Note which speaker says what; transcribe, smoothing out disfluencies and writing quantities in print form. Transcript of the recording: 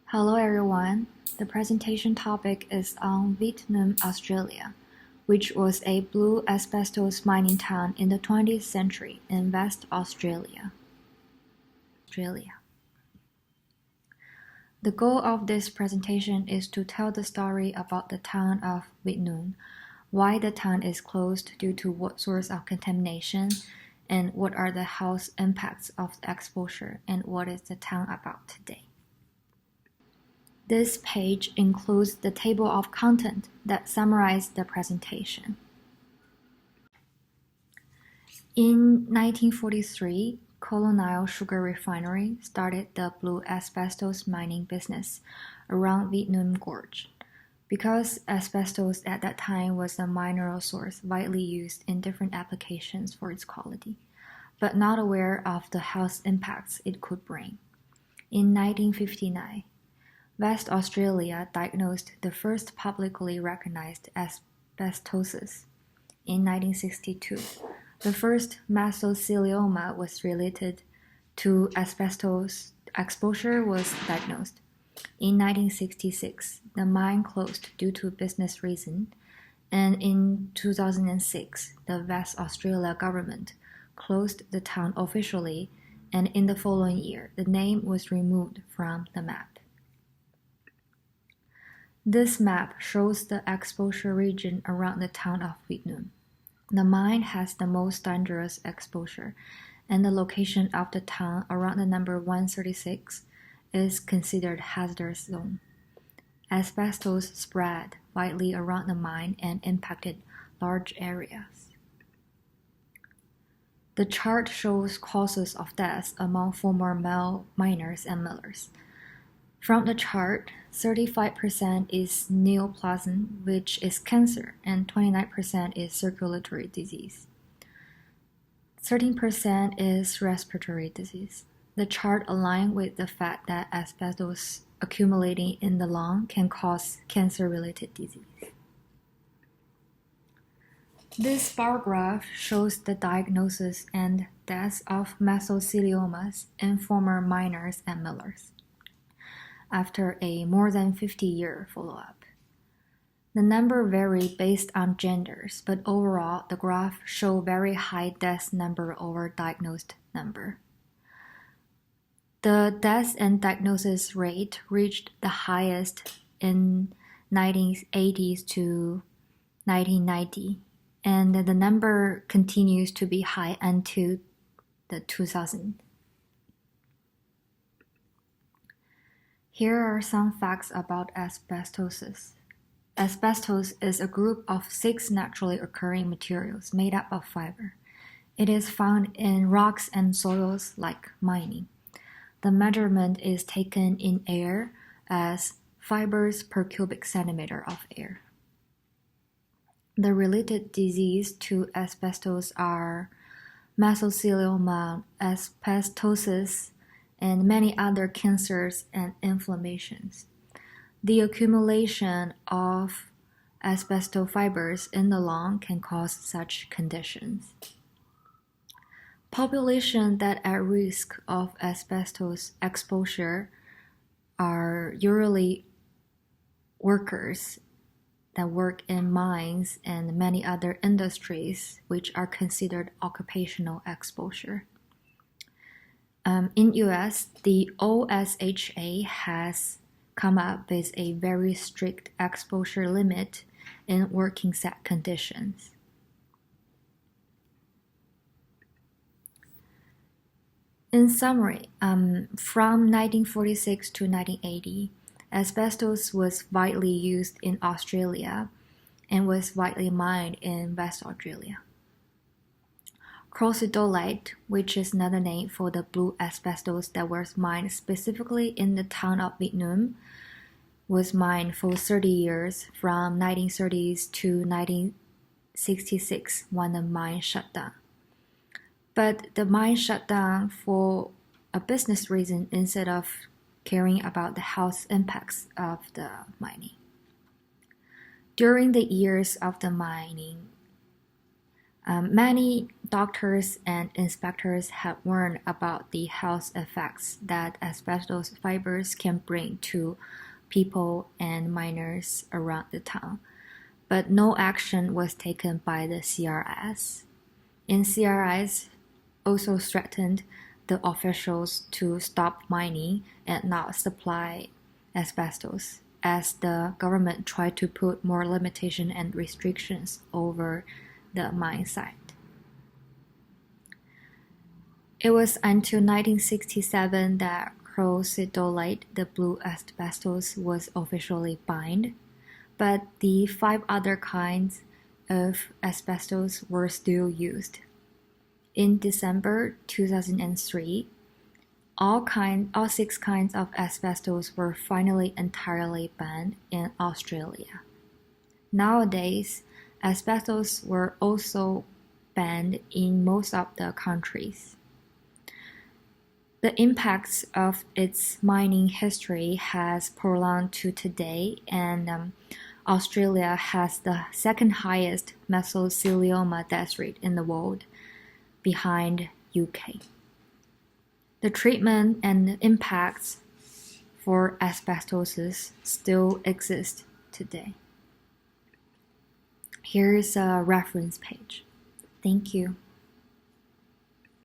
Speaker 1: Hello everyone. The presentation topic is on Vietnam, Australia, which was a blue asbestos mining town in the 20th century in West Australia. The goal of this presentation is to tell the story about the town of Vietnam, why the town is closed due to what source of contamination, and what are the health impacts of the exposure, and what is the town about today. This page includes the table of content that summarize the presentation. In 1943, Colonial Sugar Refinery started the blue asbestos mining business around Vietnam Gorge. Because asbestos at that time was a mineral source widely used in different applications for its quality, but not aware of the health impacts it could bring. In 1959, West Australia diagnosed the first publicly recognized asbestosis. In 1962, the first mesothelioma was related to asbestos exposure was diagnosed. In 1966, the mine closed due to business reason, and in 2006, the West Australia government closed the town officially, and in the following year, the name was removed from the map. This map shows the exposure region around the town of Vietnam. The mine has the most dangerous exposure, and the location of the town around the number 136 is considered hazardous zone. Asbestos spread widely around the mine and impacted large areas. The chart shows causes of death among former male miners and millers. From the chart, 35% is neoplasm, which is cancer, and 29% is circulatory disease. 13% is respiratory disease. The chart aligns with the fact that asbestos accumulating in the lung can cause cancer-related disease. This bar graph shows the diagnosis and deaths of mesotheliomas in former miners and millers after a more than 50-year follow-up. The number vary based on genders, but overall, the graph show very high death number over diagnosed number. The death and diagnosis rate reached the highest in 1980s to 1990, and the number continues to be high until the 2000s. Here are some facts about asbestosis. Asbestos is a group of 6 naturally occurring materials made up of fiber. It is found in rocks and soils like mining. The measurement is taken in air as fibers per cubic centimeter of air. The related disease to asbestos are mesothelioma, asbestosis, and many other cancers and inflammations. The accumulation of asbestos fibers in the lung can cause such conditions. Populations that are at risk of asbestos exposure are usually workers that work in mines and many other industries which are considered occupational exposure. In US, the OSHA has come up with a very strict exposure limit in working set conditions. In summary, from 1946 to 1980, asbestos was widely used in Australia and was widely mined in West Australia. Crocidolite, which is another name for the blue asbestos that was mined specifically in the town of Vietnam, was mined for 30 years from 1930s to 1966 when the mine shut down. But the mine shut down for a business reason instead of caring about the health impacts of the mining. During the years of the mining, Many doctors and inspectors have warned about the health effects that asbestos fibers can bring to people and miners around the town, but no action was taken by the CRS. And CRS also threatened the officials to stop mining and not supply asbestos, as the government tried to put more limitation and restrictions over the mine site. It was until 1967 that crocidolite, the blue asbestos, was officially banned, but the 5 other kinds of asbestos were still used. In December 2003, all 6 kinds of asbestos were finally entirely banned in Australia. Nowadays, asbestos were also banned in most of the countries. The impacts of its mining history has prolonged to today, and Australia has the second highest mesothelioma death rate in the world, behind UK. The treatment and impacts for asbestosis still exist today. Here is a reference page. Thank you.